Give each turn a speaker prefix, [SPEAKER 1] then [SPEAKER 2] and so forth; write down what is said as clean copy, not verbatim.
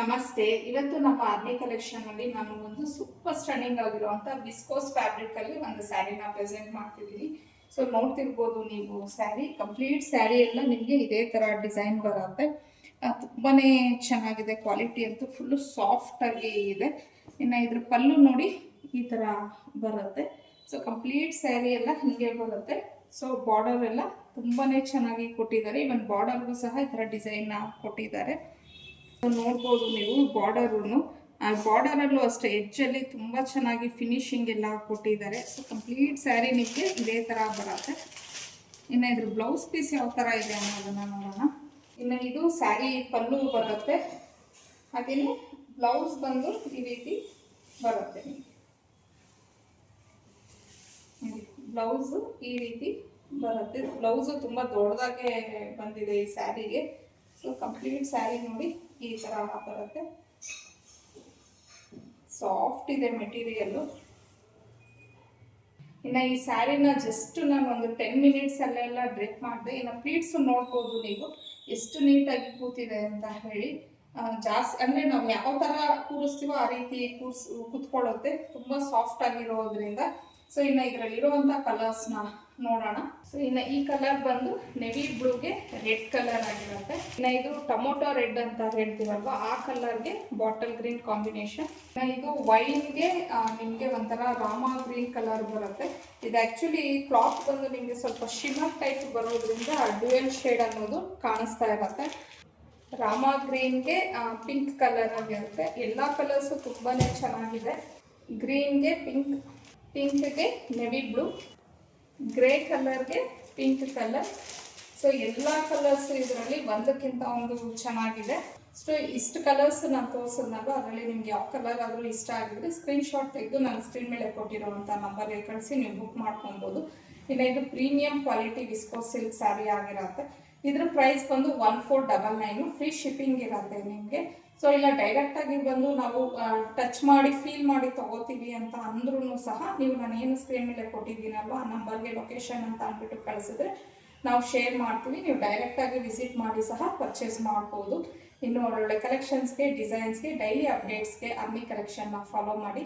[SPEAKER 1] ನಮಸ್ತೆ. ಇವತ್ತು ನಮ್ಮ ಆರ್ಮಿ ಕಲೆಕ್ಷನ್ ಅಲ್ಲಿ ನಾನು ಒಂದು ಸೂಪರ್ ಸ್ಟನ್ನಿಂಗ್ ಆಗಿರುವಂತ ವಿಸ್ಕೋಸ್ ಫ್ಯಾಬ್ರಿಕ್ ಅಲ್ಲಿ ಒಂದು ಸ್ಯಾರಿನ ಪ್ರೆಸೆಂಟ್ ಮಾಡ್ತಿದ್ದೀನಿ. ಸೊ ನೋಡ್ತಿರ್ಬೋದು ನೀವು ಸ್ಯಾರಿ, ಕಂಪ್ಲೀಟ್ ಸ್ಯಾರಿ ಎಲ್ಲ ನಿಮಗೆ ಇದೇ ತರ ಡಿಸೈನ್ ಬರುತ್ತೆ. ತುಂಬಾನೇ ಚೆನ್ನಾಗಿದೆ, ಕ್ವಾಲಿಟಿ ಅಂತೂ ಫುಲ್ಲು ಸಾಫ್ಟ್ ಆಗಿ ಇದೆ. ಇನ್ನು ಇದ್ರ ಪಲ್ಲು ನೋಡಿ ಈ ತರ ಬರುತ್ತೆ. ಸೊ ಕಂಪ್ಲೀಟ್ ಸ್ಯಾರಿ ಎಲ್ಲ ಹಿಂಗೆ ಬರುತ್ತೆ. ಸೊ ಬಾರ್ಡರ್ ಎಲ್ಲ ತುಂಬಾನೇ ಚೆನ್ನಾಗಿ ಕೊಟ್ಟಿದ್ದಾರೆ. ಇವನ್ ಬಾರ್ಡರ್ಗೂ ಸಹ ಈ ತರ ಡಿಸೈನ್ ಕೊಟ್ಟಿದ್ದಾರೆ. ನೋಡ್ಬೋದು ನೀವು ಬಾರ್ಡರ್ನು, ಆ ಬಾರ್ಡರಲ್ಲೂ ಅಷ್ಟೇ ಎಡ್ಜಲ್ಲಿ ತುಂಬ ಚೆನ್ನಾಗಿ ಫಿನಿಶಿಂಗ್ ಎಲ್ಲ ಕೊಟ್ಟಿದ್ದಾರೆ. ಸೊ ಕಂಪ್ಲೀಟ್ ಸ್ಯಾರಿ ನಿಮಗೆ ಇದೇ ಥರ ಬರುತ್ತೆ. ಇನ್ನು ಇದ್ರ ಬ್ಲೌಸ್ ಪೀಸ್ ಯಾವ ಥರ ಇದೆ ಅನ್ನೋದನ್ನು ನೋಡೋಣ. ಇನ್ನು ಇದು ಸ್ಯಾರಿ ಪಲ್ಲು ಬರುತ್ತೆ, ಹಾಗೆಯೇ ಬ್ಲೌಸ್ ಬಂದು ಈ ರೀತಿ ಬರುತ್ತೆ. ಬ್ಲೌಸು ಈ ರೀತಿ ಬರುತ್ತೆ. ಬ್ಲೌಸು ತುಂಬ ದೊಡ್ಡದಾಗೆ ಬಂದಿದೆ ಈ ಸ್ಯಾರಿಗೆ. ಸೊ ಕಂಪ್ಲೀಟ್ ಸ್ಯಾರಿ ನೋಡಿ ಈ ತರ ಬರುತ್ತೆ. ಸಾಫ್ಟ್ ಇದೆ ಮೆಟೀರಿಯಲ್. ಇನ್ನು ಈ ಸ್ಯಾರಿನ ಜಸ್ಟ್ ನಾನು ಒಂದು 10 ಮಿನಿಟ್ಸ್ ಅಲ್ಲೆಲ್ಲ ಡ್ರೆಪ್ ಮಾಡಿದೆ. ಇನ್ನು ಪ್ಲೀಟ್ಸ್ ನೋಡ್ಬೋದು ನೀವು ಎಷ್ಟು ನೀಟಾಗಿ ಕೂತಿದೆ ಅಂತ ಹೇಳಿ. ಜಾಸ್ತಿ ಅಂದರೆ ನಾವು ಯಾವ ಥರ ಕೂರಿಸ್ತೀವೋ ಆ ರೀತಿ ಕೂತ್ಕೊಳ್ಳುತ್ತೆ, ತುಂಬ ಸಾಫ್ಟ್ ಆಗಿರೋದ್ರಿಂದ. ಸೊ ಇನ್ನು ಇದರಲ್ಲಿರುವಂಥ ಕಲರ್ಸ್ನ ನೋಡೋಣ. ಸೊ ಇನ್ನು ಈ ಕಲರ್ ಬಂದು ನೆವಿ ಬ್ಲೂಗೆ ರೆಡ್ ಕಲರ್ ಆಗಿರುತ್ತೆ. ಇನ್ನು ಇದು ಟೊಮೊಟೊ ರೆಡ್ ಅಂತ ಹೇಳ್ತೀವಲ್ವ, ಆ ಕಲರ್ಗೆ ಬಾಟಲ್ ಗ್ರೀನ್ ಕಾಂಬಿನೇಷನ್. ಇದು ವೈನ್ಗೆ ನಿಮಗೆ ಒಂಥರ ರಾಮ ಗ್ರೀನ್ ಕಲರ್ ಬರುತ್ತೆ. ಇದು ಆ್ಯಕ್ಚುಲಿ ಕ್ಲಾತ್ ಬಂದು ನಿಮಗೆ ಸ್ವಲ್ಪ ಶಿಮರ್ ಟೈಪ್ ಬರೋದ್ರಿಂದ ಡ್ಯುಯಲ್ ಶೇಡ್ ಅನ್ನೋದು ಕಾಣಿಸ್ತಾ ಇರುತ್ತೆ. ರಾಮ ಗ್ರೀನ್ಗೆ ಪಿಂಕ್ ಕಲರ್ ಆಗಿರುತ್ತೆ. ಎಲ್ಲ ಕಲರ್ಸು ತುಂಬಾ ಚೆನ್ನಾಗಿದೆ. ಗ್ರೀನ್ಗೆ ಪಿಂಕ್, ಪಿಂಕ್ಗೆ ನೆವಿ ಬ್ಲೂ, ಗ್ರೇ ಕಲರ್ಗೆ ಪಿಂಕ್ ಕಲರ್. ಸೊ ಎಲ್ಲ ಕಲರ್ಸ್ ಇದರಲ್ಲಿ ಒಂದಕ್ಕಿಂತ ಒಂದು ಚೆನ್ನಾಗಿದೆ. ಸೊ ಇಷ್ಟು ಕಲರ್ಸ್ ನಾನು ತೋರಿಸಿದ್ನಲ್ವ, ಅದರಲ್ಲಿ ನಿಮ್ಗೆ ಯಾವ ಕಲರ್ ಆದರೂ ಇಷ್ಟ ಆಗಿದ್ರೆ ಸ್ಕ್ರೀನ್ಶಾಟ್ ತೆಗೆದು ನಾನು ಸ್ಕ್ರೀನ್ ಮೇಲೆ ಕೊಟ್ಟಿರೋವಂಥ ನಂಬರ್ಗೆ ಕಳಿಸಿ ನೀವು ಬುಕ್ ಮಾಡ್ಕೊಬೋದು. ಇನ್ನು ಇದು premium quality viscose silk sari ಆಗಿರುತ್ತೆ. ಇದ್ರ ಪ್ರೈಸ್ ಬಂದು 1499, ಫ್ರೀ ಶಿಪ್ಪಿಂಗ್ ಇರುತ್ತೆ ನಿಮಗೆ. ಸೊ ಇಲ್ಲ ಡೈರೆಕ್ಟಾಗಿ ಬಂದು ನಾವು ಟಚ್ ಮಾಡಿ ಫೀಲ್ ಮಾಡಿ ತೊಗೋತೀವಿ ಅಂತ ಅಂದ್ರೂ ಸಹ ನೀವು ನಾನು ಏನು ಸ್ಕ್ರೀನ್ ಮೇಲೆ ಕೊಟ್ಟಿದ್ದೀನಲ್ವ ಆ ನಂಬರ್ಗೆ ಲೊಕೇಶನ್ ಅಂತ ಅಂದ್ಬಿಟ್ಟು ಕಳಿಸಿದ್ರೆ ನಾವು ಶೇರ್ ಮಾಡ್ತೀವಿ. ನೀವು ಡೈರೆಕ್ಟಾಗಿ ವಿಸಿಟ್ ಮಾಡಿ ಸಹ ಪರ್ಚೇಸ್ ಮಾಡ್ಬೋದು. ಇನ್ನು ಒಳ್ಳೊಳ್ಳೆ ಕಲೆಕ್ಷನ್ಸ್ಗೆ, ಡಿಸೈನ್ಸ್ಗೆ, ಡೈಲಿ ಅಪ್ಡೇಟ್ಸ್ಗೆ ಆರ್ಮಿ ಕಲೆಕ್ಷನ್ನ ಫಾಲೋ ಮಾಡಿ.